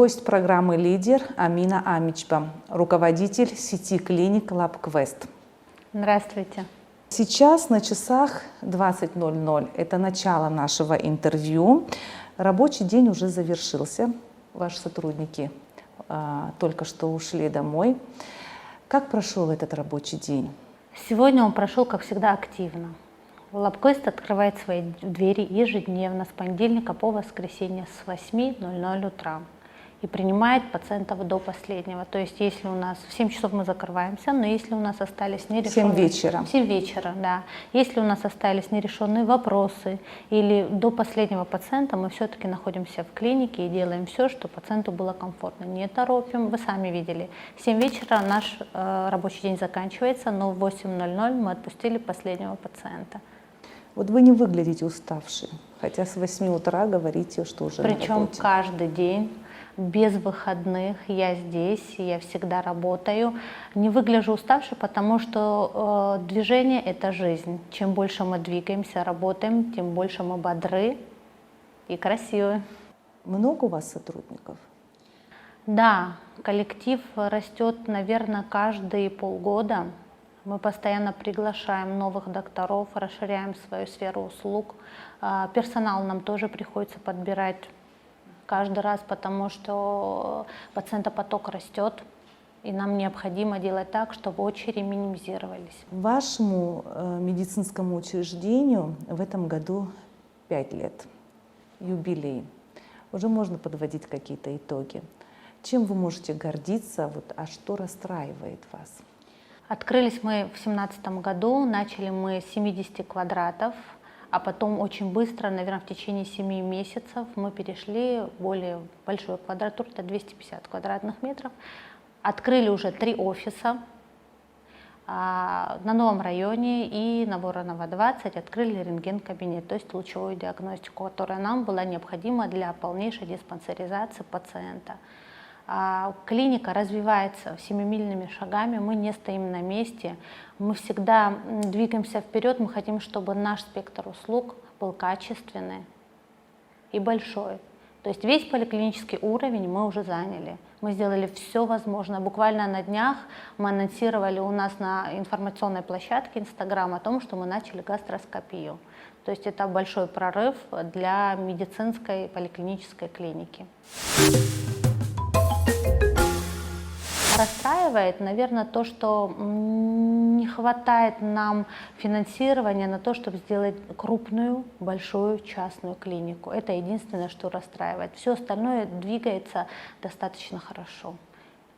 Гость программы «Лидер» Амина Амичба, руководитель сети клиник LabQuest. Здравствуйте. Сейчас на часах 20:00. Это начало нашего интервью. Рабочий день уже завершился. Ваши сотрудники только что ушли домой. Как прошел этот рабочий день? Сегодня он прошел, как всегда, активно. LabQuest открывает свои двери ежедневно с понедельника по воскресенье с 8:00 утра и принимает пациентов до последнего. То есть если у нас в 7 часов мы закрываемся, но если у нас остались нерешенные... 7 вечера. 7 вечера, да. Если у нас остались нерешенные вопросы или до последнего пациента, мы все-таки находимся в клинике и делаем все, чтобы пациенту было комфортно. Не торопим, вы сами видели. В 7 вечера наш рабочий день заканчивается, но в 8:00 мы отпустили последнего пациента. Вот вы не выглядите уставшей, хотя с 8 утра говорите, что уже на Причем работе. каждый день, без выходных, я здесь, я всегда работаю. Не выгляжу уставшей, потому что движение – это жизнь. Чем больше мы двигаемся, работаем, тем больше мы бодры и красивы. Много у вас сотрудников? Да, коллектив растет, наверное, каждые полгода. Мы постоянно приглашаем новых докторов, расширяем свою сферу услуг. Персонал нам тоже приходится подбирать каждый раз, потому что пациентопоток растет, и нам необходимо делать так, чтобы очереди минимизировались. Вашему медицинскому учреждению в этом году 5 лет, юбилей. Уже можно подводить какие-то итоги. Чем вы можете гордиться, а что расстраивает вас? Открылись мы в 2017 году, начали мы с 70 квадратов, а потом очень быстро, наверное, в течение 7 месяцев мы перешли в более большую квадратуру, это 250 квадратных метров. Открыли уже 3 офиса на новом районе и на Воронова 20 открыли рентген-кабинет, то есть лучевую диагностику, которая нам была необходима для полнейшей диспансеризации пациента. Клиника развивается семимильными шагами, мы не стоим на месте, мы всегда двигаемся вперед, мы хотим, чтобы наш спектр услуг был качественный и большой. То есть весь поликлинический уровень мы уже заняли, мы сделали все возможное. Буквально на днях мы анонсировали у нас на информационной площадке Instagram о том, что мы начали гастроскопию. То есть это большой прорыв для медицинской поликлинической клиники. Расстраивает, наверное, то, что не хватает нам финансирования на то, чтобы сделать крупную, большую частную клинику. Это единственное, что расстраивает. Все остальное двигается достаточно хорошо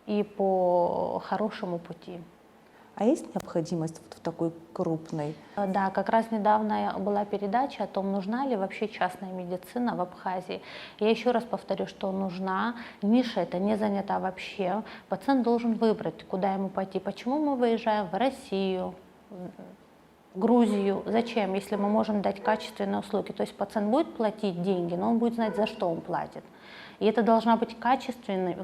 и по хорошему пути. А есть необходимость в такой крупной? Да, как раз недавно была передача о том, нужна ли вообще частная медицина в Абхазии. Я еще раз повторю, что нужна. Ниша эта не занята вообще. Пациент должен выбрать, куда ему пойти. Почему мы выезжаем в Россию, Грузию? Зачем, если мы можем дать качественные услуги? То есть пациент будет платить деньги, но он будет знать, за что он платит. И это должен быть качественный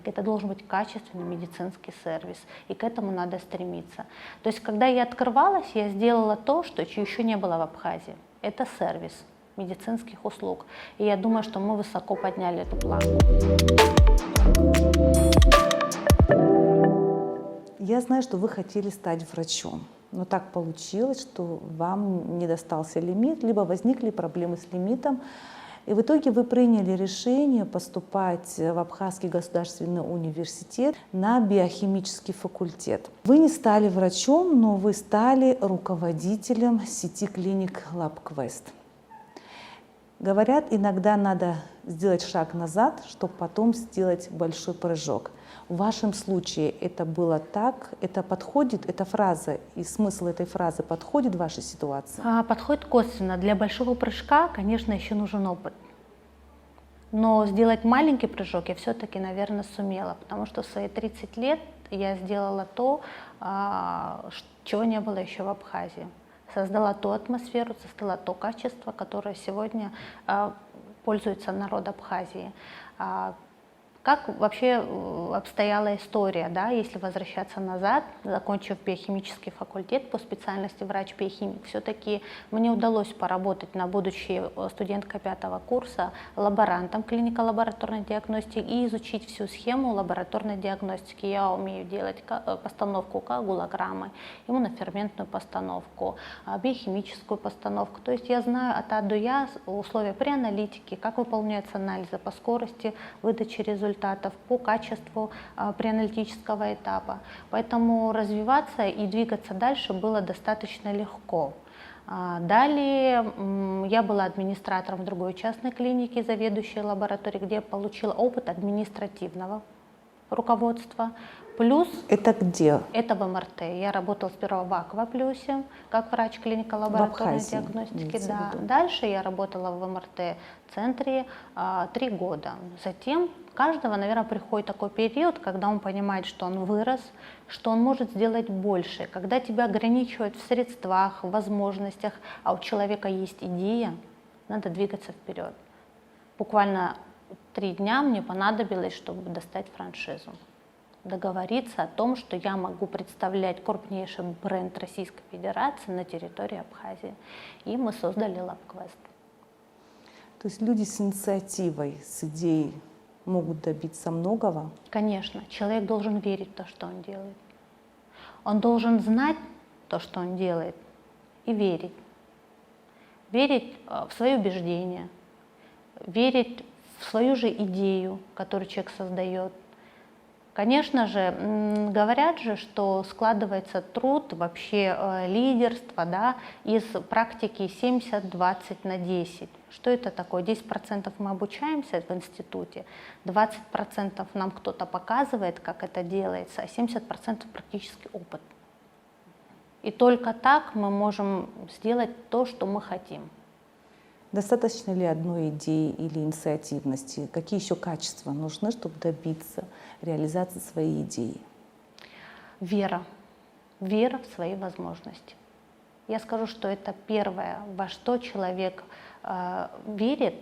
медицинский сервис, и к этому надо стремиться. То есть, когда я открывалась, я сделала то, что еще не было в Абхазии. Это сервис медицинских услуг. И я думаю, что мы высоко подняли эту планку. Я знаю, что вы хотели стать врачом, но так получилось, что вам не достался лимит, либо возникли проблемы с лимитом. И в итоге вы приняли решение поступать в Абхазский государственный университет на биохимический факультет. Вы не стали врачом, но вы стали руководителем сети клиник LabQuest. Говорят, иногда надо сделать шаг назад, чтобы потом сделать большой прыжок. В вашем случае это было так? Это подходит, эта фраза и смысл этой фразы подходит в вашей ситуации? Подходит косвенно. Для большого прыжка, конечно, еще нужен опыт. Но сделать маленький прыжок я все-таки, наверное, сумела, потому что в свои 30 лет я сделала то, чего не было еще в Абхазии. Создала ту атмосферу, создала то качество, которое сегодня пользуется народ Абхазии. Как вообще обстояла история, да, если возвращаться назад, закончив биохимический факультет по специальности врач-биохимик, все-таки мне удалось поработать на будущей студенткой 5-го курса лаборантом клинико-лабораторной диагностики и изучить всю схему лабораторной диагностики. Я умею делать постановку коагулограммы, иммуноферментную постановку, биохимическую постановку. То есть я знаю от А до Я условия при аналитике, как выполняются анализы по скорости выдачи результатов, по качеству преаналитического этапа. Поэтому развиваться и двигаться дальше было достаточно легко. Далее я была администратором в другой частной клинике, заведующей лабораторией, где я получила опыт административного руководства. Плюс Это где? это в МРТ. Я работала сперва в Акваплюсе, как врач клинико-лабораторной Абхазии, диагностики. имеется в Да. виду. Дальше я работала в МРТ-центре 3 года. Затем каждого, наверное, приходит такой период, когда он понимает, что он вырос, что он может сделать больше. Когда тебя ограничивают в средствах, в возможностях, а у человека есть идея, надо двигаться вперед. Буквально 3 дня мне понадобилось, чтобы достать франшизу. Договориться о том, что я могу представлять крупнейший бренд Российской Федерации на территории Абхазии. И мы создали LabQuest. То есть люди с инициативой, с идеей могут добиться многого. Конечно, человек должен верить в то, что он делает. Он должен знать то, что он делает, и верить. Верить в свои убеждения, верить в свою же идею, которую человек создает. Конечно же, говорят же, что складывается труд, вообще лидерство, да, из практики 70-20/10. Что это такое? 10% мы обучаемся в институте, 20% нам кто-то показывает, как это делается, а 70% практический опыт. И только так мы можем сделать то, что мы хотим. Достаточно ли одной идеи или инициативности? Какие еще качества нужны, чтобы добиться реализации своей идеи? Вера. Вера в свои возможности. Я скажу, что это первое, во что человек верит,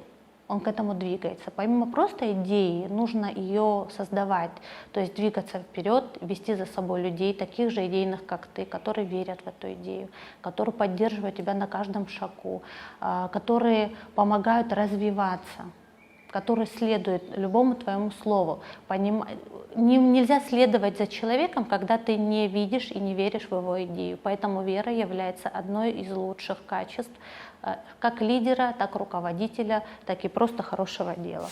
он к этому двигается. Помимо просто идеи, нужно ее создавать, то есть двигаться вперед, вести за собой людей, таких же идейных, как ты, которые верят в эту идею, которые поддерживают тебя на каждом шагу, которые помогают развиваться, которые следуют любому твоему слову. Нельзя следовать за человеком, когда ты не видишь и не веришь в его идею. Поэтому вера является одной из лучших качеств как лидера, так и руководителя, так и просто хорошего дела.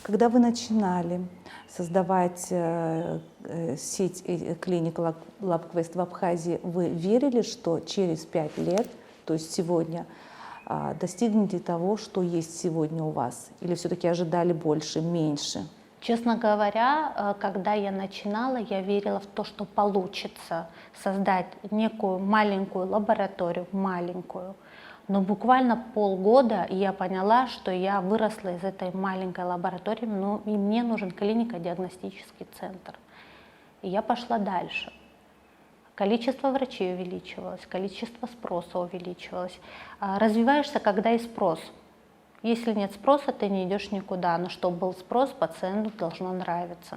Когда вы начинали создавать сеть клиник LabQuest в Абхазии, вы верили, что через 5 лет, то есть сегодня, достигнете того, что есть сегодня у вас? Или все-таки ожидали больше, меньше? Честно говоря, когда я начинала, я верила в то, что получится создать некую маленькую лабораторию, маленькую. Но буквально полгода я поняла, что я выросла из этой маленькой лаборатории, и мне нужен клинико-диагностический центр. И я пошла дальше. Количество врачей увеличивалось, количество спроса увеличивалось. Развиваешься, когда есть спрос. Если нет спроса, ты не идешь никуда. Но чтобы был спрос, пациенту должно нравиться.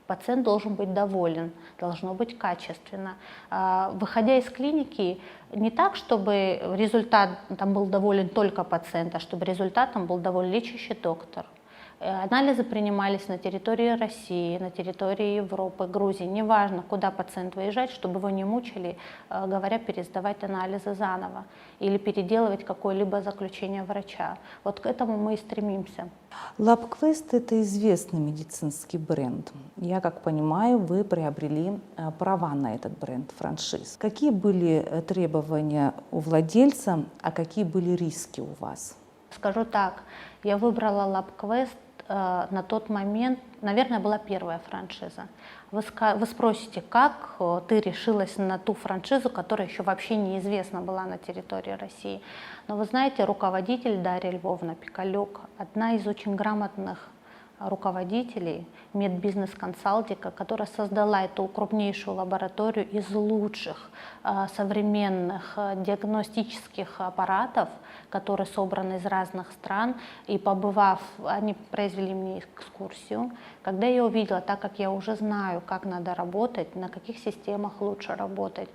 Пациент должен быть доволен, должно быть качественно. Выходя из клиники, не так, чтобы результат там был доволен только пациент, а чтобы результатом был доволен лечащий доктор. Анализы принимались на территории России, на территории Европы, Грузии, неважно, куда пациент выезжает, чтобы его не мучили, говоря, пересдавать анализы заново или переделывать какое-либо заключение врача. Вот к этому мы и стремимся. LabQuest — это известный медицинский бренд. Я, как понимаю, вы приобрели права на этот бренд, франшиз. Какие были требования у владельца, а какие были риски у вас? Скажу так, я выбрала LabQuest на тот момент, наверное, была первая франшиза. Вы спросите, как ты решилась на ту франшизу, которая еще вообще неизвестна была на территории России. Но вы знаете, руководитель Дарья Львовна Пикалюк, одна из очень грамотных руководителей медбизнес-консалтинга, которая создала эту крупнейшую лабораторию из лучших современных диагностических аппаратов, которые собраны из разных стран. И побывав, они произвели мне экскурсию. Когда я увидела, так как я уже знаю, как надо работать, на каких системах лучше работать,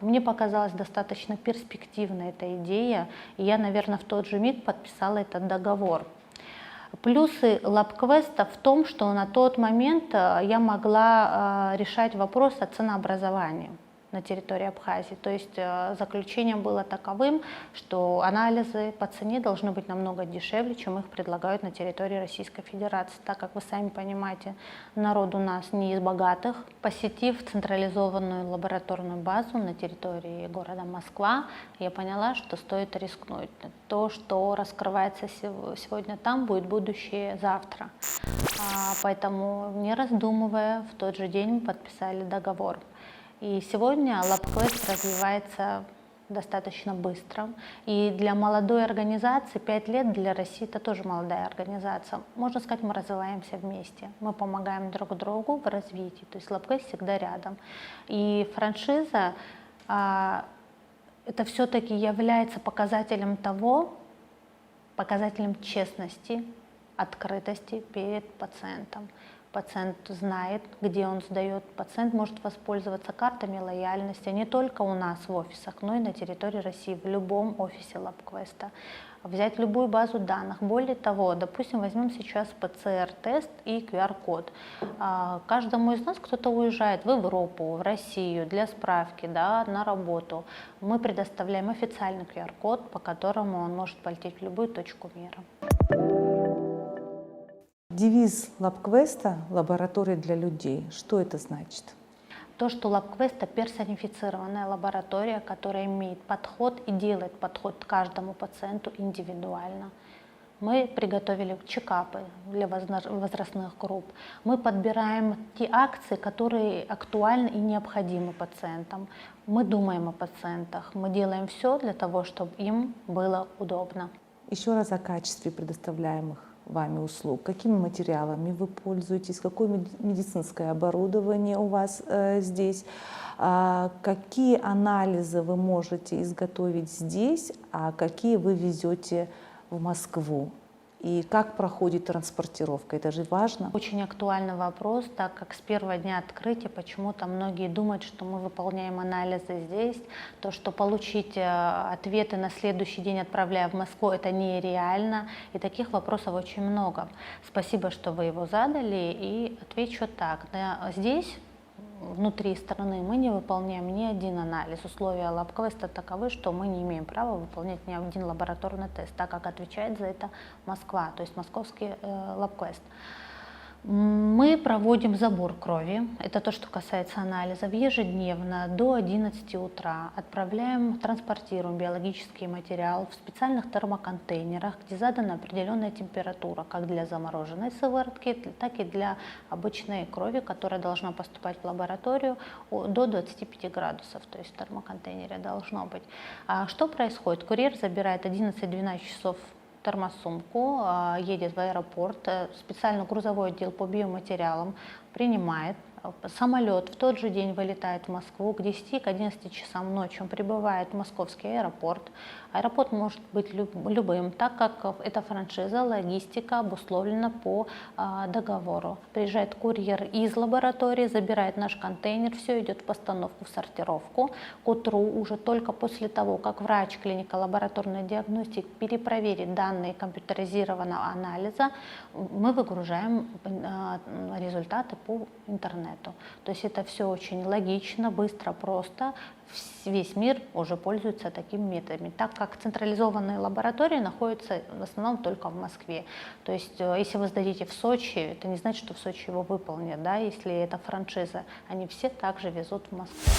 мне показалась достаточно перспективной эта идея, и я, наверное, в тот же миг подписала этот договор. Плюсы LabQuest в том, что на тот момент я могла решать вопрос о ценообразовании на территории Абхазии. То есть заключение было таковым, что анализы по цене должны быть намного дешевле, чем их предлагают на территории Российской Федерации, так как вы сами понимаете, народ у нас не из богатых. Посетив централизованную лабораторную базу на территории города Москва, я поняла, что стоит рискнуть. То, что раскрывается сегодня там, будет будущее завтра. Поэтому, не раздумывая, в тот же день мы подписали договор. И сегодня LabQuest развивается достаточно быстро. И для молодой организации 5 лет для России это тоже молодая организация. Можно сказать, мы развиваемся вместе. Мы помогаем друг другу в развитии. То есть LabQuest всегда рядом. И франшиза это все-таки является показателем показателем честности, открытости перед пациентом. Пациент знает, где он сдает. Пациент может воспользоваться картами лояльности не только у нас в офисах, но и на территории России, в любом офисе LabQuest. Взять любую базу данных. Более того, допустим, возьмем сейчас ПЦР-тест и QR-код. Каждому из нас кто-то уезжает в Европу, в Россию для справки, да, на работу. Мы предоставляем официальный QR-код, по которому он может полететь в любую точку мира. Девиз LabQuest — лаборатория для людей. Что это значит? То, что LabQuest — это персонифицированная лаборатория, которая имеет подход и делает подход к каждому пациенту индивидуально. Мы приготовили чекапы для возрастных групп. Мы подбираем те акции, которые актуальны и необходимы пациентам. Мы думаем о пациентах. Мы делаем все для того, чтобы им было удобно. Еще раз о качестве предоставляемых вами услуг. Какими материалами вы пользуетесь? Какое медицинское оборудование у вас здесь? Какие анализы вы можете изготовить здесь, а какие вы везете в Москву? И как проходит транспортировка? Это же важно. Очень актуальный вопрос, так как с первого дня открытия почему-то многие думают, что мы выполняем анализы здесь, то, что получить ответы на следующий день, отправляя в Москву, это нереально. И таких вопросов очень много. Спасибо, что вы его задали, и отвечу так. Здесь, внутри страны, мы не выполняем ни один анализ. Условия LabQuest таковы, что мы не имеем права выполнять ни один лабораторный тест, так как отвечает за это Москва, то есть московский LabQuest. Мы проводим забор крови, это то, что касается анализов, ежедневно до 11 утра отправляем, транспортируем биологический материал в специальных термоконтейнерах, где задана определенная температура, как для замороженной сыворотки, так и для обычной крови, которая должна поступать в лабораторию до 25 градусов, то есть в термоконтейнере должно быть. Что происходит? Курьер забирает 11-12 часов термосумку, едет в аэропорт, специально грузовой отдел по биоматериалам принимает. Самолет в тот же день вылетает в Москву, к 10-11 часам ночи он прибывает в московский аэропорт. Аэропорт может быть любым, так как это франшиза, логистика обусловлена по договору. Приезжает курьер из лаборатории, забирает наш контейнер, все идет в постановку, в сортировку. К утру, уже только после того, как врач клинико-лабораторной диагностики перепроверит данные компьютеризированного анализа, мы выгружаем результаты по интернету. То есть это все очень логично, быстро, просто. Весь мир уже пользуется такими методами, так как централизованные лаборатории находятся в основном только в Москве. То есть если вы сдадите в Сочи, это не значит, что в Сочи его выполнят, да, если это франшиза. Они все также везут в Москву.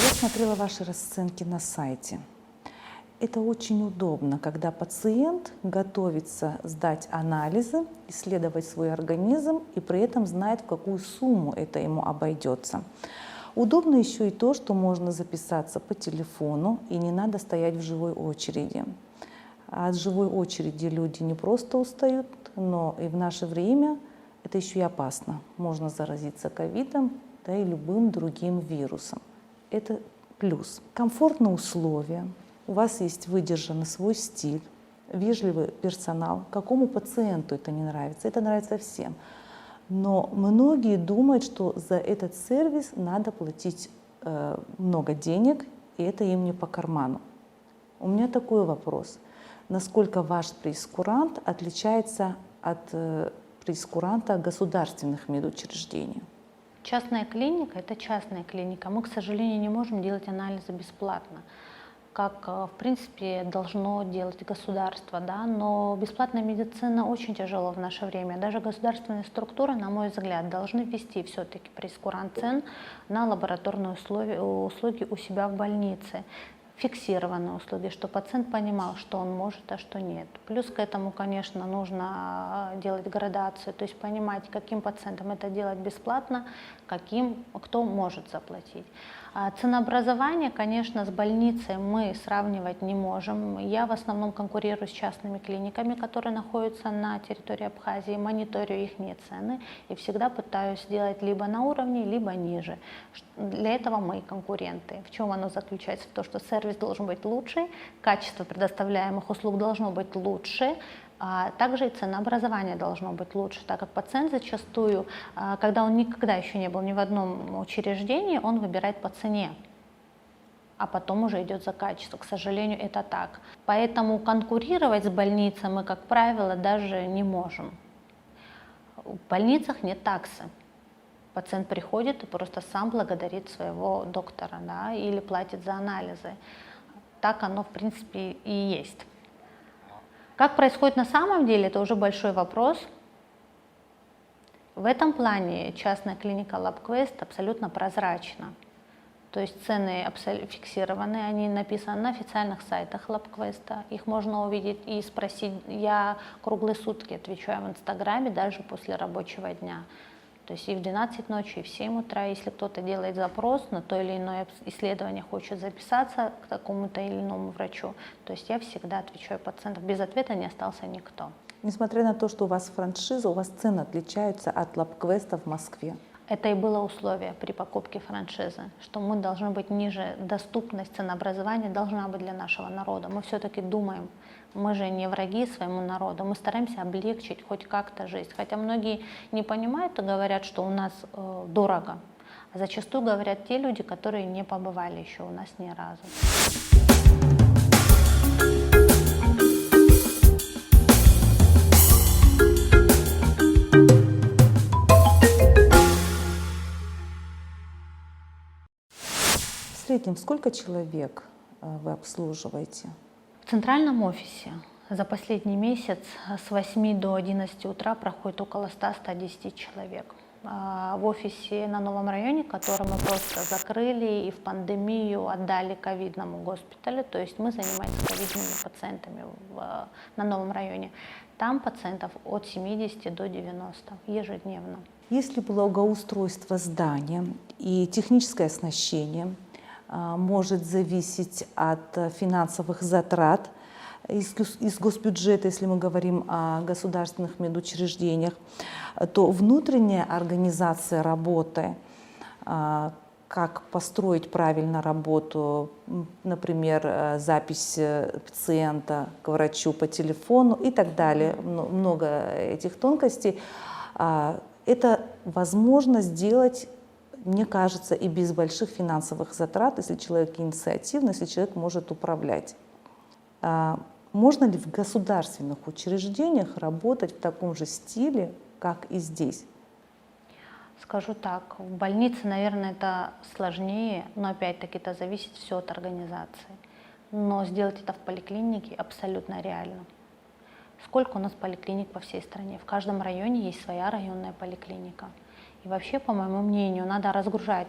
Я смотрела ваши расценки на сайте. Это очень удобно, когда пациент готовится сдать анализы, исследовать свой организм и при этом знает, в какую сумму это ему обойдется. Удобно еще и то, что можно записаться по телефону и не надо стоять в живой очереди. А от живой очереди люди не просто устают, но и в наше время это еще и опасно. Можно заразиться ковидом, да и любым другим вирусом. Это плюс. Комфортные условия. У вас есть выдержанный свой стиль, вежливый персонал. Какому пациенту это не нравится? Это нравится всем. Но многие думают, что за этот сервис надо платить много денег, и это им не по карману. У меня такой вопрос. Насколько ваш прейскурант отличается от прейскуранта государственных медучреждений? Частная клиника – это частная клиника. Мы, к сожалению, не можем делать анализы бесплатно, как, в принципе, должно делать государство, да? Но бесплатная медицина очень тяжело в наше время. Даже государственные структуры, на мой взгляд, должны ввести все-таки прейскурант цен на лабораторные услуги у себя в больнице. Фиксированные услуги, чтобы пациент понимал, что он может, а что нет. Плюс к этому, конечно, нужно делать градацию, то есть понимать, каким пациентам это делать бесплатно, кто может заплатить. Ценообразование, конечно, с больницей мы сравнивать не можем. Я в основном конкурирую с частными клиниками, которые находятся на территории Абхазии, мониторю их цены и всегда пытаюсь сделать либо на уровне, либо ниже. Для этого мои конкуренты. В чем оно заключается? В том, что сервис должен быть лучше, качество предоставляемых услуг должно быть лучше, а также и ценообразование должно быть лучше, так как пациент зачастую, когда он никогда еще не был ни в одном учреждении, он выбирает по цене, а потом уже идет за качество. К сожалению, это так. Поэтому конкурировать с больницей мы, как правило, даже не можем. В больницах нет таксы. Пациент приходит и просто сам благодарит своего доктора, да, или платит за анализы. Так оно, в принципе, и есть. Как происходит на самом деле, это уже большой вопрос. В этом плане частная клиника LabQuest абсолютно прозрачна. То есть цены фиксированы, они написаны на официальных сайтах LabQuest. Их можно увидеть и спросить. Я круглые сутки отвечаю в Инстаграме, даже после рабочего дня. То есть и в 12 ночи, и в 7 утра, если кто-то делает запрос на то или иное исследование, хочет записаться к такому-то или иному врачу, то есть я всегда отвечаю пациентам. Без ответа не остался никто. Несмотря на то, что у вас франшиза, у вас цены отличаются от LabQuest в Москве. Это и было условие при покупке франшизы, что мы должны быть ниже, доступность ценообразования должна быть для нашего народа. Мы все-таки думаем, мы же не враги своему народу, мы стараемся облегчить хоть как-то жизнь. Хотя многие не понимают и говорят, что у нас дорого. А зачастую говорят те люди, которые не побывали еще у нас ни разу. В среднем сколько человек вы обслуживаете? В центральном офисе за последний месяц с 8 до 11 утра проходит около 100-110 человек. В офисе на Новом районе, который мы просто закрыли и в пандемию отдали ковидному госпиталю, то есть мы занимаемся ковидными пациентами на Новом районе, там пациентов от 70 до 90 ежедневно. Если благоустройство здания и техническое оснащение может зависеть от финансовых затрат из госбюджета, если мы говорим о государственных медучреждениях, то внутренняя организация работы, как построить правильно работу, например, запись пациента к врачу по телефону и так далее, много этих тонкостей, это возможно сделать, мне кажется, и без больших финансовых затрат, если человек инициативный, если человек может управлять. Можно ли в государственных учреждениях работать в таком же стиле, как и здесь? Скажу так, в больнице, наверное, это сложнее, но опять-таки это зависит все от организации. Но сделать это в поликлинике абсолютно реально. Сколько у нас поликлиник по всей стране? В каждом районе есть своя районная поликлиника. И вообще, по моему мнению, надо разгружать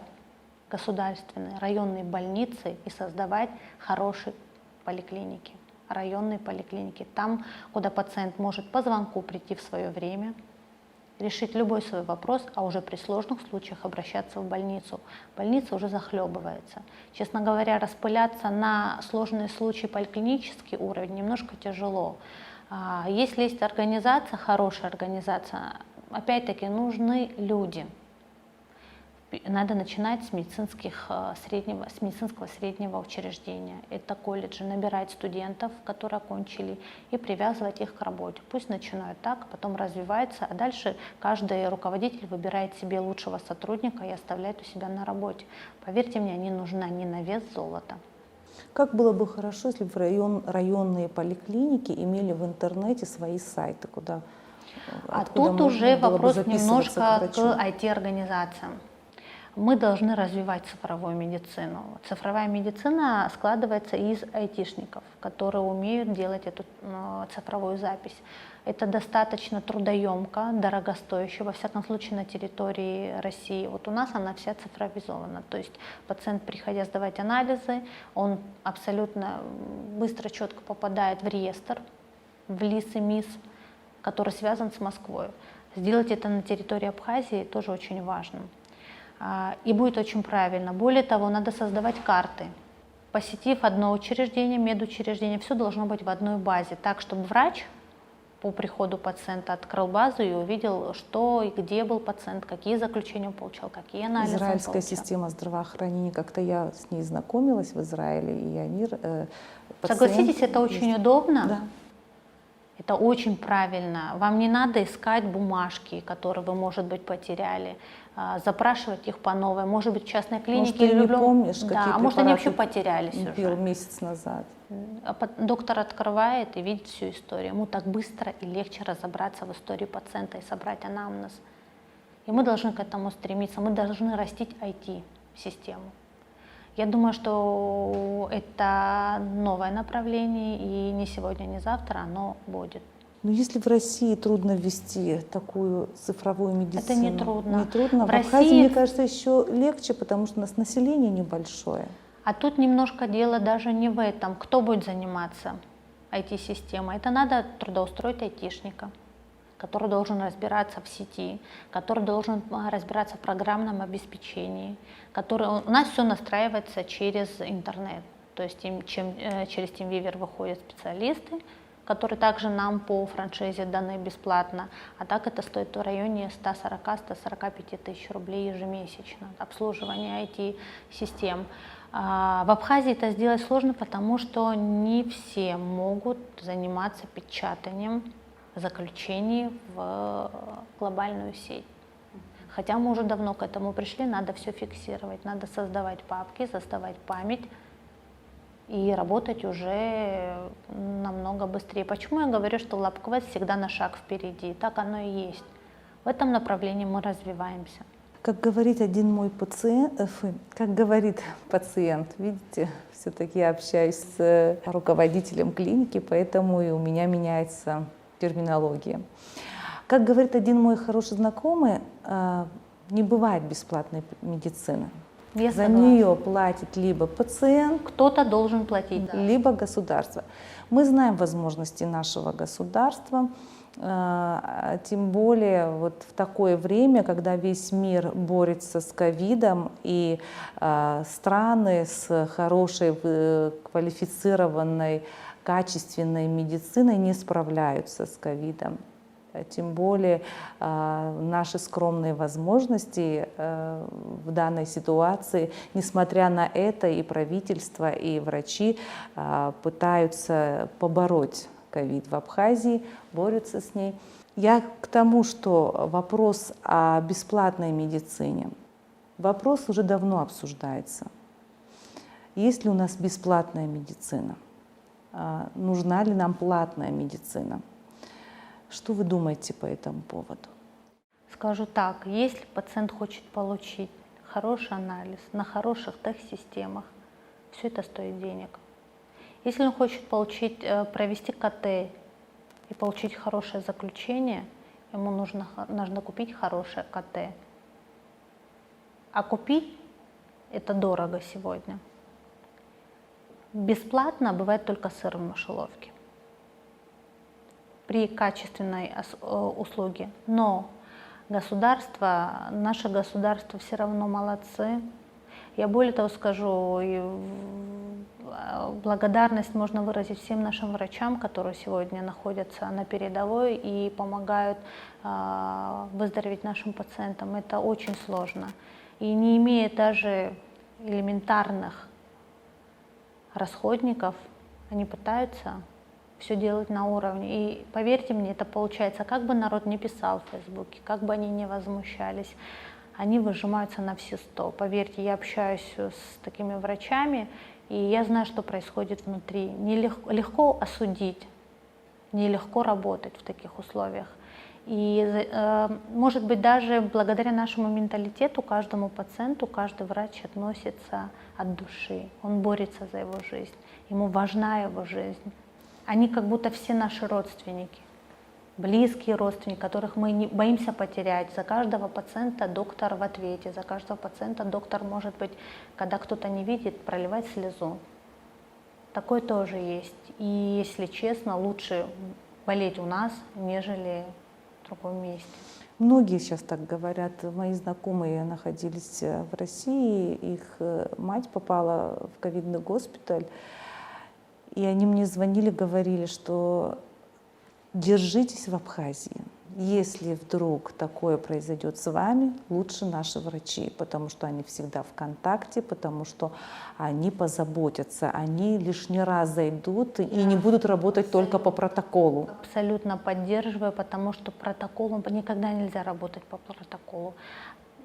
государственные районные больницы и создавать хороший поликлиники, районные поликлиники, там, куда пациент может по звонку прийти в свое время, решить любой свой вопрос, а уже при сложных случаях обращаться в больницу. Больница уже захлебывается. Честно говоря, распыляться на сложные случаи поликлинический уровень немножко тяжело. Если есть организация, хорошая организация, опять-таки нужны люди. Надо начинать с медицинского среднего учреждения. Это колледжи, набирать студентов, которые окончили, и привязывать их к работе. Пусть начинают так, потом развиваются, а дальше каждый руководитель выбирает себе лучшего сотрудника и оставляет у себя на работе. Поверьте мне, они нужны не на вес золота. Как было бы хорошо, если бы районные поликлиники имели в интернете свои сайты, откуда тут можно уже было бы вопрос записываться немножко врачу. к IT-организациям. Мы должны развивать цифровую медицину. Цифровая медицина складывается из айтишников, которые умеют делать эту цифровую запись. Это достаточно трудоемко, дорогостояще, во всяком случае на территории России. Вот у нас она вся цифровизована. То есть пациент, приходя сдавать анализы, он абсолютно быстро, четко попадает в реестр, в ЛИС и МИС, который связан с Москвой. Сделать это на территории Абхазии тоже очень важно. И будет очень правильно. Более того, надо создавать карты. Посетив одно учреждение, медучреждение, все должно быть в одной базе, так, чтобы врач по приходу пациента открыл базу и увидел, что и где был пациент, какие заключения он получал, какие анализы он Израильская получал. система здравоохранения, как-то я с ней знакомилась в Израиле, и они... Согласитесь, это очень удобно. Да. Это очень правильно. Вам не надо искать бумажки, которые вы, может быть, потеряли, запрашивать их по новой. Может быть, в частной клинике. Может, ты не помнишь, да, какие а может, они вообще препараты потерялись пил уже. месяц назад. Доктор открывает и видит всю историю. Ему так быстро и легче разобраться в истории пациента и собрать анамнез. И мы должны к этому стремиться. Мы должны растить IT-систему. Я думаю, что это новое направление, и не сегодня, не завтра оно будет. Но если в России трудно ввести такую цифровую медицину... Это не трудно. Не трудно. В В Абхазии, России, мне кажется, еще легче, потому что у нас население небольшое. А тут немножко дело даже не в этом. Кто будет заниматься IT-системой? Это надо трудоустроить айтишника, который должен разбираться в сети, который должен разбираться в программном обеспечении, у нас все настраивается через интернет, то есть через TeamViewer выходят специалисты, которые также нам по франшизе даны бесплатно, а так это стоит в районе 140-145 тысяч рублей ежемесячно, обслуживание IT-систем. В Абхазии это сделать сложно, потому что не все могут заниматься печатанием заключений в глобальную сеть. Хотя мы уже давно к этому пришли, надо все фиксировать, надо создавать папки, создавать память и работать уже намного быстрее. Почему я говорю, что LabQuest всегда на шаг впереди? Так оно и есть. В этом направлении мы развиваемся. Как говорит один мой пациент, видите, все-таки я общаюсь с руководителем клиники, поэтому и у меня меняется терминология. Как говорит один мой хороший знакомый, не бывает бесплатной медицины. Я За согласна. нее платит либо пациент, Кто-то должен платить, либо государство. Мы знаем возможности нашего государства, тем более вот в такое время, когда весь мир борется с ковидом, и страны с хорошей, квалифицированной, качественной медициной не справляются с ковидом. Тем более наши скромные возможности в данной ситуации, несмотря на это, и правительство, и врачи пытаются побороть ковид в Абхазии, борются с ней. Я к тому, что вопрос о бесплатной медицине, вопрос уже давно обсуждается. Есть ли у нас бесплатная медицина? Нужна ли нам платная медицина? Что вы думаете по этому поводу? Скажу так, если пациент хочет получить хороший анализ на хороших тех-системах, все это стоит денег. Если он хочет провести КТ и получить хорошее заключение, ему нужно купить хорошее КТ. А купить это дорого сегодня. Бесплатно бывает только сыр в мышеловке при качественной услуге. Но наше государство все равно молодцы. Я более того скажу, благодарность можно выразить всем нашим врачам, которые сегодня находятся на передовой и помогают выздороветь нашим пациентам. Это очень сложно. И не имея даже элементарных расходников, они пытаются все делать на уровне. И поверьте мне, это получается, как бы народ не писал в Фейсбуке, как бы они не возмущались, они выжимаются на все 100. Поверьте, я общаюсь с такими врачами, и я знаю, что происходит внутри. Легко осудить, нелегко работать в таких условиях. И, может быть, даже благодаря нашему менталитету каждому пациенту, каждый врач относится от души. Он борется за его жизнь, ему важна его жизнь. Они как будто все наши родственники, близкие родственники, которых мы не боимся потерять. За каждого пациента доктор в ответе, за каждого пациента доктор, может быть, когда кто-то не видит, проливать слезу. Такое тоже есть. И, если честно, лучше болеть у нас, нежели в другом месте. Многие сейчас так говорят. Мои знакомые находились в России, их мать попала в ковидный госпиталь, и они мне звонили, говорили, что держитесь в Абхазии. Если вдруг такое произойдет с вами, лучше наши врачи, потому что они всегда в контакте, потому что они позаботятся, они лишний раз зайдут и не будут работать только по протоколу. Абсолютно поддерживаю, потому что протоколом никогда нельзя работать по протоколу.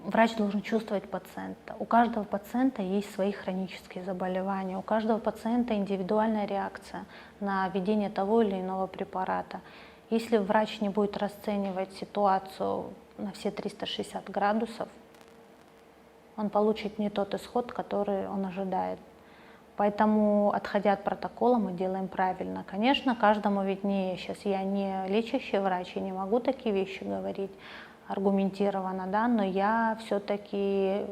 Врач должен чувствовать пациента. У каждого пациента есть свои хронические заболевания, у каждого пациента индивидуальная реакция на введение того или иного препарата. Если врач не будет расценивать ситуацию на все 360 градусов, он получит не тот исход, который он ожидает. Поэтому, отходя от протокола, мы делаем правильно. Конечно, каждому виднее. Сейчас я не лечащий врач, я не могу такие вещи говорить аргументированно, да, но я все-таки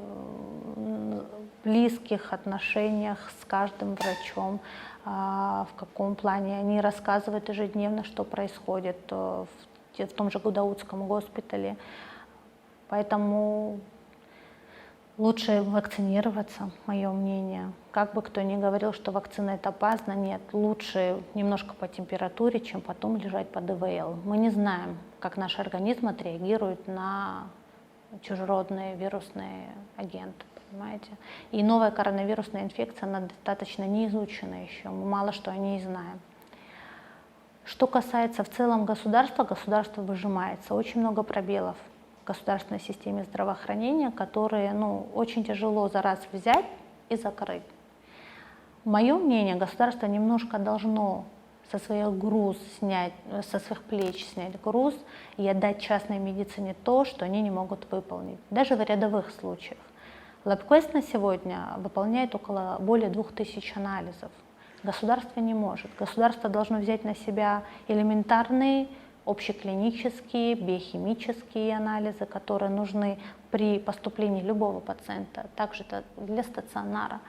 в близких отношениях с каждым врачом. В каком плане они рассказывают ежедневно, что происходит в том же Гудаутском госпитале. Поэтому лучше вакцинироваться, мое мнение. Как бы кто ни говорил, что вакцина это опасно, нет, лучше немножко по температуре, чем потом лежать под ИВЛ. Мы не знаем, как наш организм отреагирует на чужеродные вирусные агенты. Понимаете? И новая коронавирусная инфекция, она достаточно не изучена еще, мы мало что о ней знаем. Что касается в целом государства, государство выжимается, очень много пробелов в государственной системе здравоохранения, которые очень тяжело за раз взять и закрыть. Мое мнение, государство немножко должно со своих плеч снять груз и отдать частной медицине то, что они не могут выполнить, даже в рядовых случаях. LabQuest на сегодня выполняет более 2000 анализов. Государство не может. Государство должно взять на себя элементарные общеклинические, биохимические анализы, которые нужны при поступлении любого пациента, также для стационара.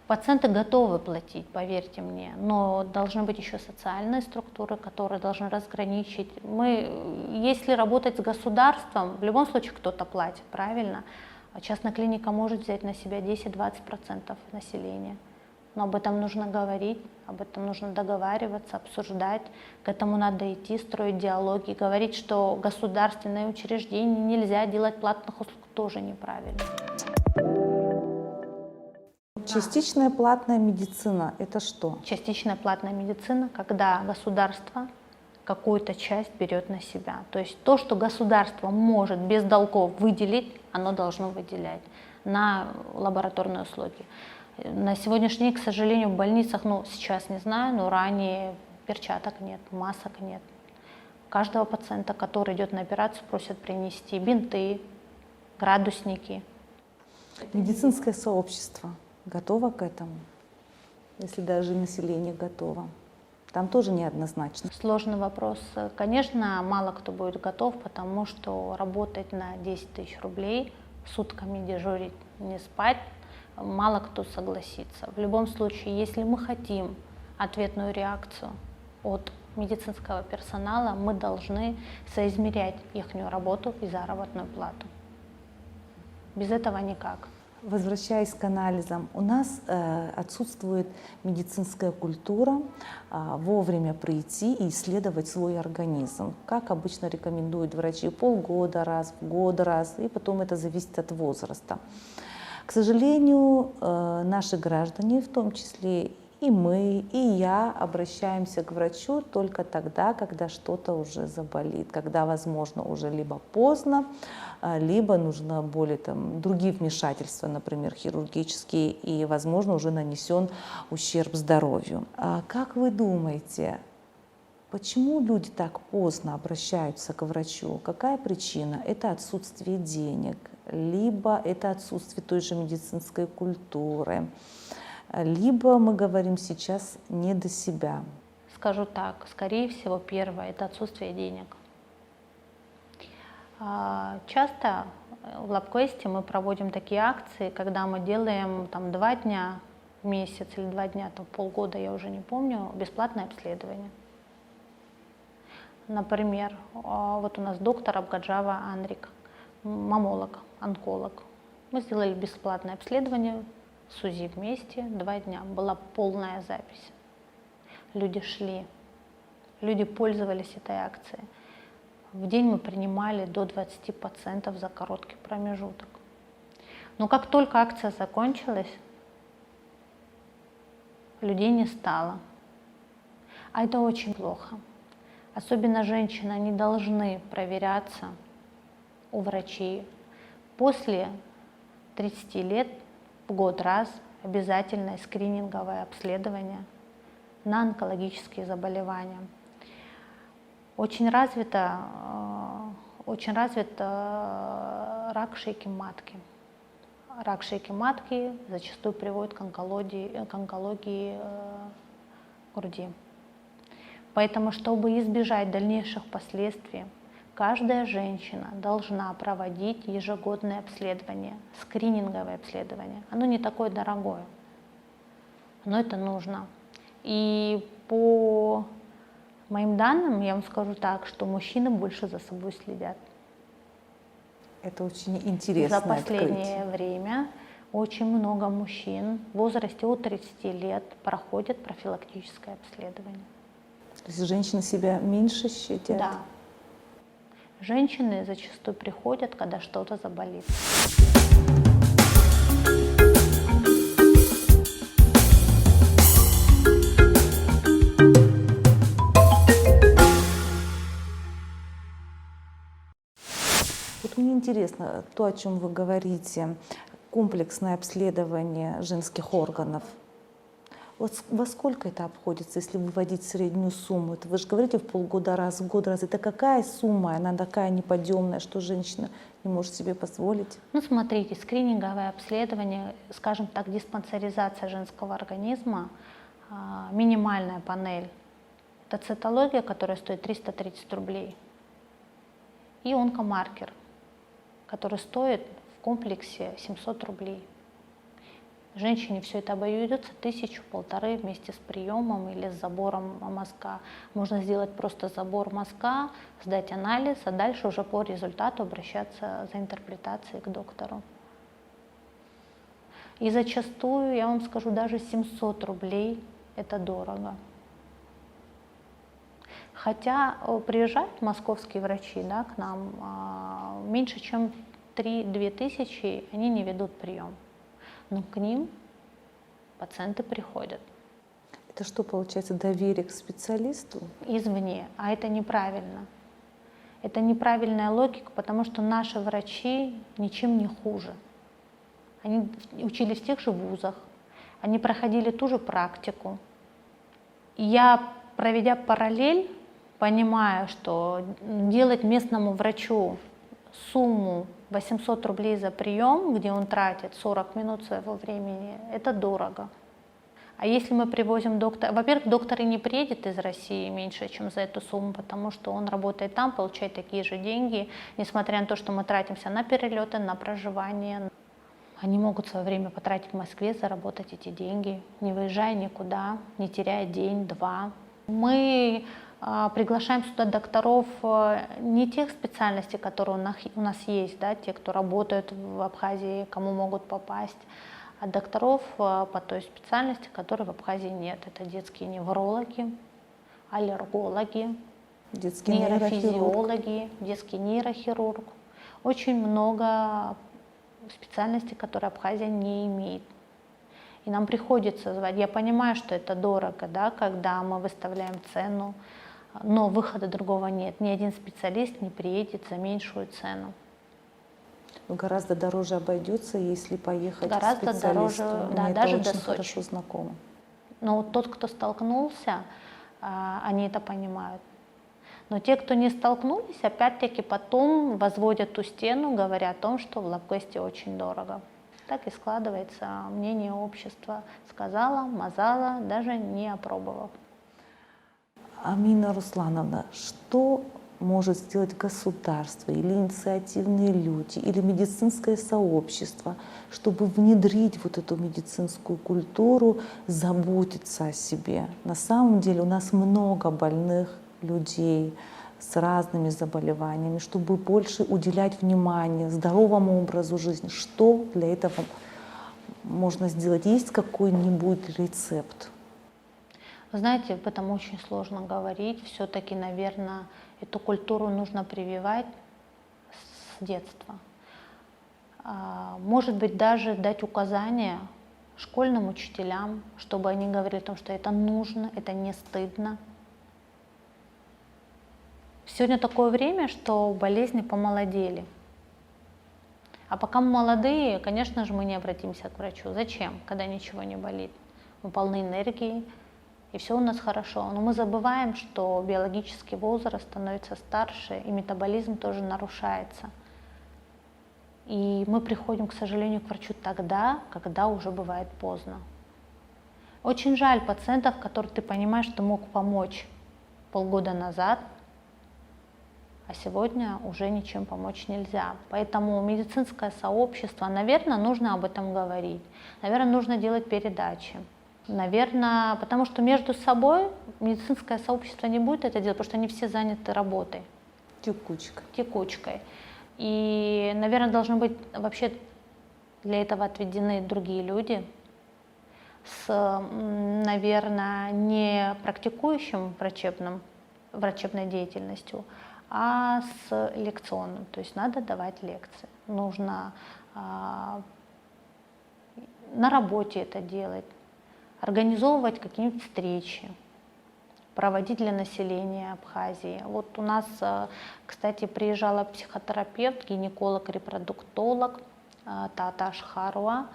Пациенты готовы платить, поверьте мне, но должны быть еще социальные структуры, которые должны разграничить. Если работать с государством, в любом случае кто-то платит, правильно? Частная клиника может взять на себя 10-20% населения. Но об этом нужно говорить, об этом нужно договариваться, обсуждать. К этому надо идти, строить диалоги. Говорить, что государственные учреждения нельзя делать платных услуг, тоже неправильно. Частичная платная медицина – это что? Частичная платная медицина, когда государство какую-то часть берет на себя. То есть то, что государство может без долгов выделить, оно должно выделять на лабораторные услуги. На сегодняшний день, к сожалению, в больницах, сейчас не знаю, но ранее перчаток нет, масок нет. Каждого пациента, который идет на операцию, просят принести бинты, градусники. Медицинское сообщество готово к этому, если даже население готово? Там тоже неоднозначно. Сложный вопрос. Конечно, мало кто будет готов, потому что работать на 10 000 рублей, сутками дежурить, не спать, мало кто согласится. В любом случае, если мы хотим ответную реакцию от медицинского персонала, мы должны соизмерять их работу и заработную плату. Без этого никак. Возвращаясь к анализам, у нас отсутствует медицинская культура вовремя прийти и исследовать свой организм. Как обычно рекомендуют врачи, полгода раз, в год раз, и потом это зависит от возраста. К сожалению, наши граждане, в том числе и мы, и я, обращаемся к врачу только тогда, когда что-то уже заболит, когда, возможно, уже либо поздно, либо нужно более другие вмешательства, например, хирургические, и, возможно, уже нанесен ущерб здоровью. А как вы думаете, почему люди так поздно обращаются к врачу? Какая причина? Это отсутствие денег, либо это отсутствие той же медицинской культуры, либо мы говорим сейчас не до себя. Скажу так, скорее всего, первое – это отсутствие денег. Часто в LabQuest мы проводим такие акции, когда мы делаем 2 дня в месяц или 2 дня, полгода, я уже не помню, бесплатное обследование. Например, вот у нас доктор Абгаджава Анрик, мамолог, онколог. Мы сделали бесплатное обследование с УЗИ вместе 2 дня. Была полная запись. Люди шли, люди пользовались этой акцией. В день мы принимали до 20 пациентов за короткий промежуток. Но как только акция закончилась, людей не стало. А это очень плохо. Особенно женщины, они должны проверяться у врачей. После 30 лет в год раз обязательное скрининговое обследование на онкологические заболевания. Очень развит рак шейки матки. Рак шейки матки зачастую приводит к онкологии груди. Поэтому, чтобы избежать дальнейших последствий, каждая женщина должна проводить ежегодное обследование, скрининговое обследование. Оно не такое дорогое, но это нужно. И по моим данным, я вам скажу так, что мужчины больше за собой следят. Это очень интересное За последнее открытие. время очень много мужчин в возрасте от 30 лет проходят профилактическое обследование. То есть женщины себя меньше щадят? Да. Женщины зачастую приходят, когда что-то заболит. Вот мне интересно, то, о чем вы говорите, комплексное обследование женских органов. Вот во сколько это обходится, если выводить среднюю сумму? Это вы же говорите в полгода раз, в год раз. Это какая сумма? Она такая неподъемная, что женщина не может себе позволить? Ну, смотрите, скрининговое обследование, скажем так, диспансеризация женского организма, минимальная панель. Это цитология, которая стоит 330 рублей. И онкомаркер, который стоит в комплексе 700 рублей. Женщине все это обойдется 1000-1500 вместе с приемом или с забором мазка. Можно сделать просто забор мазка, сдать анализ, а дальше уже по результату обращаться за интерпретацией к доктору. И зачастую, я вам скажу, даже 700 рублей – это дорого. Хотя приезжают московские врачи, да, к нам, меньше чем 3-2 тысячи они не ведут прием. Но к ним пациенты приходят. Это что, получается, доверие к специалисту? Извне, а это неправильно. Это неправильная логика, потому что наши врачи ничем не хуже. Они учились в тех же вузах, они проходили ту же практику. И я, проведя параллель, понимаю, что делать местному врачу сумму 800 рублей за прием, где он тратит 40 минут своего времени, это дорого. А если мы привозим доктора, во-первых, доктор и не приедет из России меньше, чем за эту сумму, потому что он работает там, получает такие же деньги, несмотря на то, что мы тратимся на перелеты, на проживание. Они могут свое время потратить в Москве, заработать эти деньги, не выезжая никуда, не теряя день-два. Мы приглашаем сюда докторов не тех специальностей, которые у нас есть, да, те, кто работают в Абхазии, кому могут попасть, а докторов по той специальности, которой в Абхазии нет. Это детские неврологи, аллергологи, Детский нейрофизиологи, детский нейрохирург. Очень много специальностей, которые Абхазия не имеет. И нам приходится звать. Я понимаю, что это дорого, да, когда мы выставляем цену, но выхода другого нет. Ни один специалист не приедет за меньшую цену. Гораздо дороже обойдется, если поехать Гораздо к специалисту. дороже, да, Мне даже это до очень Сочи. хорошо знакомо. Но вот тот, кто столкнулся, они это понимают. Но те, кто не столкнулись, опять-таки потом возводят ту стену, говоря о том, что в Лапквесте очень дорого. Так и складывается мнение общества. Сказала, мазала, даже не опробовав. Амина Руслановна, что может сделать государство или инициативные люди, или медицинское сообщество, чтобы внедрить вот эту медицинскую культуру, заботиться о себе? На самом деле у нас много больных людей с разными заболеваниями, чтобы больше уделять внимание здоровому образу жизни. Что для этого можно сделать? Есть какой-нибудь рецепт? Вы знаете, об этом очень сложно говорить. Все-таки, наверное, эту культуру нужно прививать с детства. Может быть, даже дать указания школьным учителям, чтобы они говорили о том, что это нужно, это не стыдно. Сегодня такое время, что болезни помолодели. А пока мы молодые, конечно же, мы не обратимся к врачу. Зачем, когда ничего не болит? Мы полны энергии, и все у нас хорошо. Но мы забываем, что биологический возраст становится старше, и метаболизм тоже нарушается. И мы приходим, к сожалению, к врачу тогда, когда уже бывает поздно. Очень жаль пациентов, которых ты понимаешь, что мог помочь полгода назад, а сегодня уже ничем помочь нельзя. Поэтому медицинское сообщество, наверное, нужно об этом говорить. Наверное, нужно делать передачи. Наверное, потому что между собой медицинское сообщество не будет это делать, потому что они все заняты работой. Текучкой. И, наверное, должны быть вообще для этого отведены другие люди с, наверное, не практикующим врачебной деятельностью, а с лекционным. То есть надо давать лекции. Нужно на работе это делать, организовывать какие-нибудь встречи, проводить для населения Абхазии. Вот у нас, кстати, приезжала психотерапевт, гинеколог, репродуктолог Тата Ашхаруа.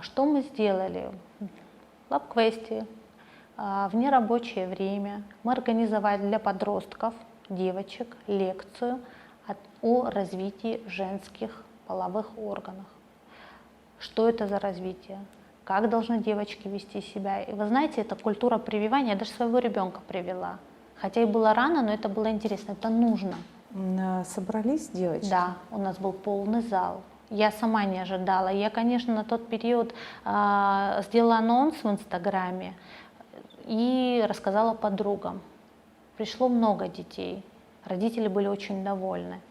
Что мы сделали? В Лапквесте в нерабочее время мы организовали для подростков, девочек, лекцию о развитии женских половых органов. Что это за развитие? Как должны девочки вести себя? И вы знаете, это культура прививания. Я даже своего ребенка привела. Хотя и было рано, но это было интересно, это нужно. Собрались девочки? Да, у нас был полный зал. Я сама не ожидала. Я, конечно, на тот период сделала анонс в Инстаграме и рассказала подругам. Пришло много детей, родители были очень довольны.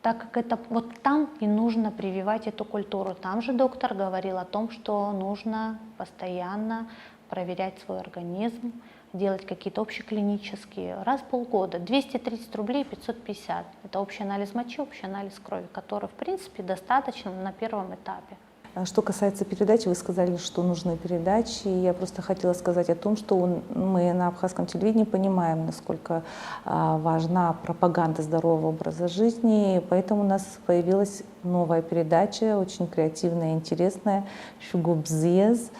Так как это вот там и нужно прививать эту культуру. Там же доктор говорил о том, что нужно постоянно проверять свой организм, делать какие-то общеклинические, раз в полгода, 230 рублей 550. Это общий анализ мочи, общий анализ крови, который, в принципе, достаточно на первом этапе. Что касается передач, вы сказали, что нужны передачи. Я просто хотела сказать о том, что мы на абхазском телевидении понимаем, насколько важна пропаганда здорового образа жизни. Поэтому у нас появилась новая передача, очень креативная и интересная, «Шугубзез».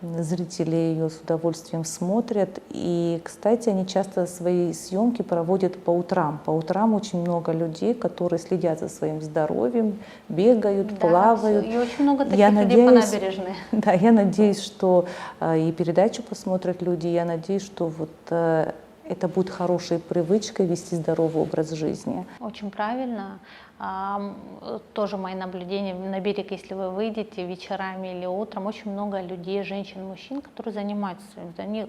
Зрители ее с удовольствием смотрят. И, кстати, они часто свои съемки проводят по утрам. По утрам очень много людей, которые следят за своим здоровьем, бегают, Да, плавают. И очень много таких людей по набережной. Да, я надеюсь, что и передачу посмотрят люди. Я надеюсь, что вот Это будет хорошей привычкой вести здоровый образ жизни. Очень правильно. Тоже мои наблюдения. На берег, если вы выйдете вечерами или утром, очень много людей, женщин, мужчин, которые занимаются, они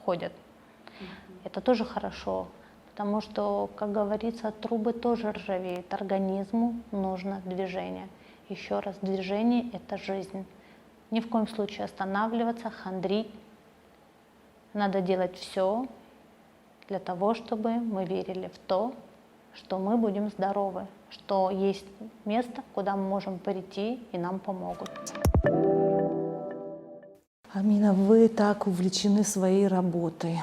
ходят. Это тоже хорошо, потому что, как говорится, трубы тоже ржавеют. Организму нужно движение. Еще раз, движение – это жизнь. Ни в коем случае останавливаться, хандрить. Надо делать все для того, чтобы мы верили в то, что мы будем здоровы, что есть место, куда мы можем прийти и нам помогут. Амина, вы так увлечены своей работой,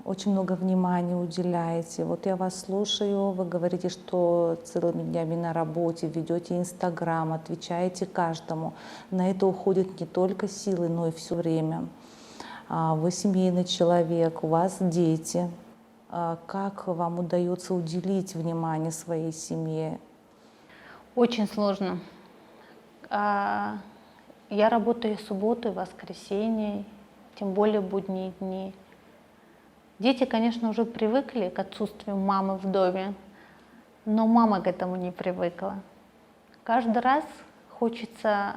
очень много внимания уделяете. Вот я вас слушаю, вы говорите, что целыми днями на работе, ведете Инстаграм, отвечаете каждому. На это уходит не только силы, но и все время. Вы семейный человек, у вас дети. Как вам удается уделить внимание своей семье? Очень сложно. Я работаю и субботу, и воскресенье, тем более будние дни. Дети, конечно, уже привыкли к отсутствию мамы в доме, но мама к этому не привыкла. Каждый раз хочется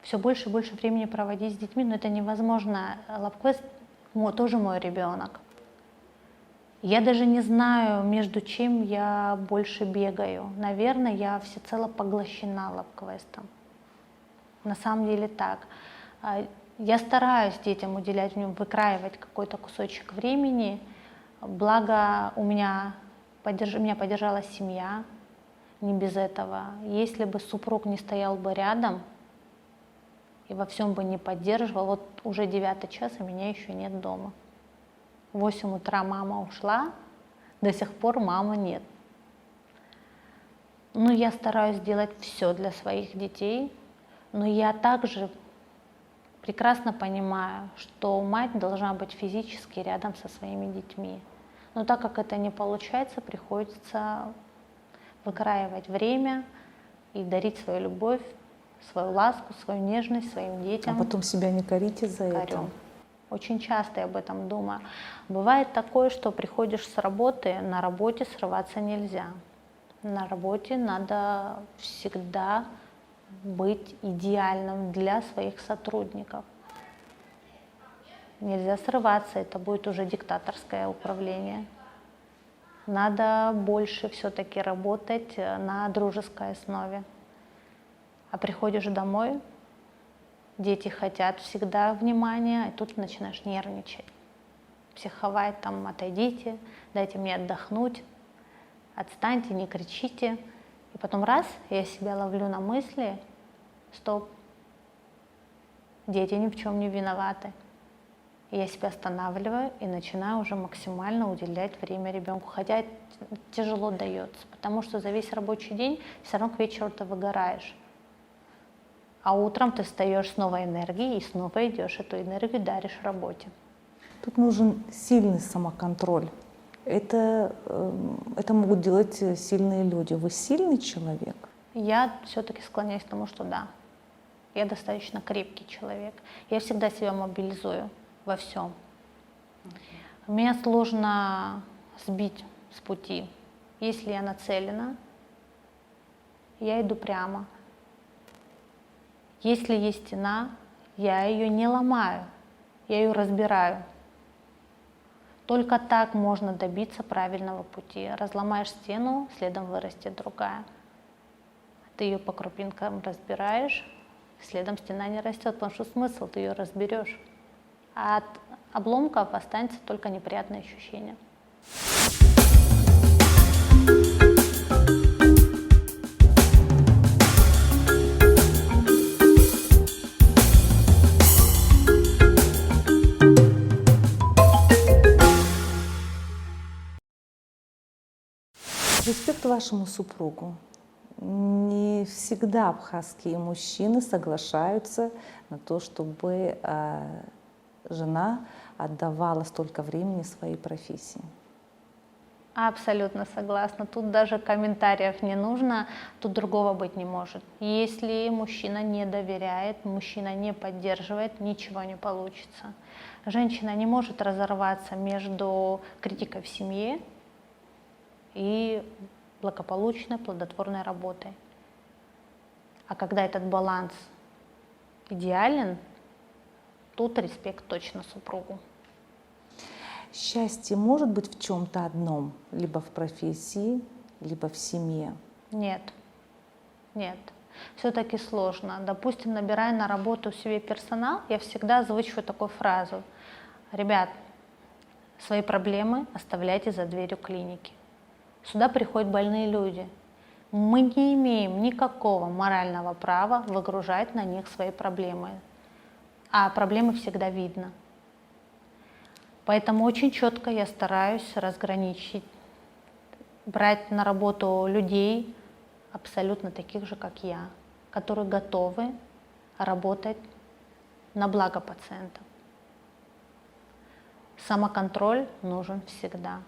все больше и больше времени проводить с детьми, но это невозможно. Лабквест тоже мой ребенок. Я даже не знаю, между чем я больше бегаю. Наверное, я всецело поглощена лабквестом. На самом деле так. Я стараюсь детям уделять, выкраивать какой-то кусочек времени. Благо меня поддержала семья, не без этого. Если бы супруг не стоял бы рядом и во всем бы не поддерживал, вот уже 9 час, а меня еще нет дома. В 8 утра мама ушла, до сих пор мамы нет. Ну, я стараюсь делать все для своих детей, но я также прекрасно понимаю, что мать должна быть физически рядом со своими детьми. Но так как это не получается, приходится выкраивать время и дарить свою любовь, свою ласку, свою нежность своим детям. А потом себя не корите за это? Очень часто я об этом думаю. Бывает такое, что приходишь с работы, на работе срываться нельзя. На работе надо всегда быть идеальным для своих сотрудников. Нельзя срываться, это будет уже диктаторское управление. Надо больше все-таки работать на дружеской основе. А приходишь домой, дети хотят всегда внимания, и тут начинаешь нервничать, психовать, там, отойдите, дайте мне отдохнуть, отстаньте, не кричите. И потом раз, я себя ловлю на мысли, стоп, дети ни в чем не виноваты. И я себя останавливаю и начинаю уже максимально уделять время ребенку, хотя это тяжело дается, потому что за весь рабочий день все равно к вечеру ты выгораешь. А утром ты встаешь с новой энергией и снова идешь эту энергию даришь работе. Тут нужен сильный самоконтроль. Это могут делать сильные люди. Вы сильный человек? Я все-таки склоняюсь к тому, что да. Я достаточно крепкий человек. Я всегда себя мобилизую во всем. Меня сложно сбить с пути. Если я нацелена, я иду прямо. Если есть стена, я ее не ломаю, я ее разбираю. Только так можно добиться правильного пути. Разломаешь стену, следом вырастет другая. Ты ее по крупинкам разбираешь, следом стена не растет, потому что смысл, ты ее разберешь. А от обломков останется только неприятное ощущение. Респект вашему супругу. Не всегда абхазские мужчины соглашаются на то, чтобы жена отдавала столько времени своей профессии. Абсолютно согласна. Тут даже комментариев не нужно, тут другого быть не может. Если мужчина не доверяет, мужчина не поддерживает, ничего не получится. Женщина не может разорваться между критикой в семье и благополучной, плодотворной работой. А когда этот баланс идеален, тут респект точно супругу. Счастье может быть в чем-то одном, либо в профессии, либо в семье? Нет, нет. Все-таки сложно. Допустим, набирая на работу себе персонал, я всегда озвучиваю такую фразу. Ребят, свои проблемы оставляйте за дверью клиники. Сюда приходят больные люди. Мы не имеем никакого морального права выгружать на них свои проблемы. А проблемы всегда видно. Поэтому очень четко я стараюсь разграничить, брать на работу людей абсолютно таких же, как я, которые готовы работать на благо пациента. Самоконтроль нужен всегда.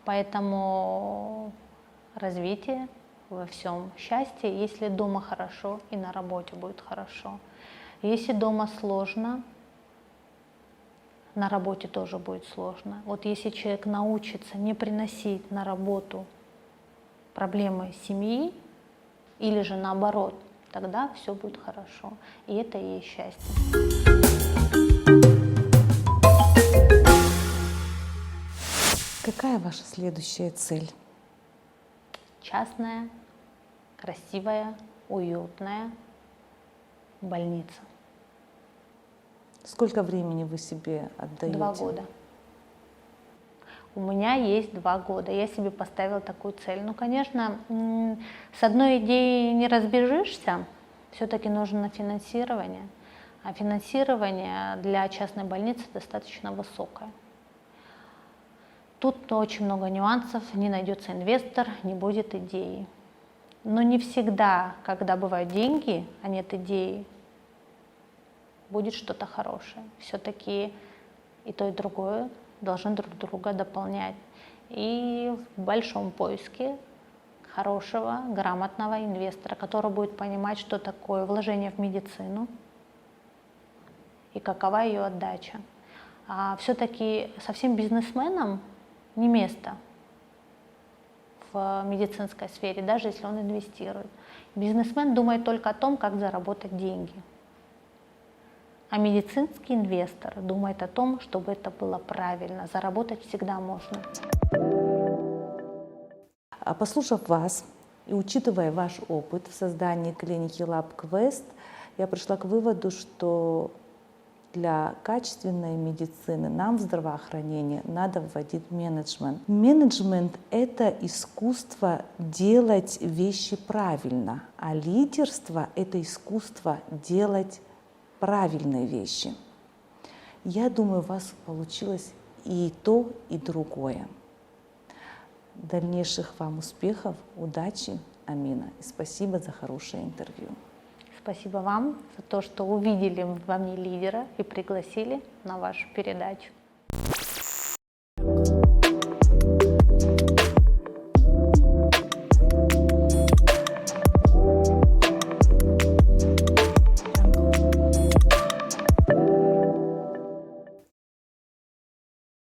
Поэтому развитие во всем. Счастье, если дома хорошо, и на работе будет хорошо. Если дома сложно, на работе тоже будет сложно. Вот если человек научится не приносить на работу проблемы семьи, или же наоборот, тогда все будет хорошо. И это и есть счастье. Какая ваша следующая цель? Частная, красивая, уютная больница. Сколько времени вы себе отдаете? 2 года. У меня есть 2 года. Я себе поставила такую цель. Ну, конечно, с одной идеей не разбежишься. Все-таки нужно финансирование. А финансирование для частной больницы достаточно высокое. Тут очень много нюансов. Не найдется инвестор, не будет идеи. Но не всегда, когда бывают деньги, а нет идеи, будет что-то хорошее. Все-таки и то, и другое должны друг друга дополнять. И в большом поиске хорошего, грамотного инвестора, который будет понимать, что такое вложение в медицину и какова ее отдача. А все-таки совсем бизнесменам не место в медицинской сфере, даже если он инвестирует. Бизнесмен думает только о том, как заработать деньги. А медицинский инвестор думает о том, чтобы это было правильно. Заработать всегда можно. Послушав вас и учитывая ваш опыт в создании клиники LabQuest, я пришла к выводу, что для качественной медицины нам в здравоохранении надо вводить менеджмент. Менеджмент — это искусство делать вещи правильно, а лидерство — это искусство делать правильные вещи. Я думаю, у вас получилось и то, и другое. Дальнейших вам успехов, удачи, Амина. И спасибо за хорошее интервью. Спасибо вам за то, что увидели во мне лидера и пригласили на вашу передачу.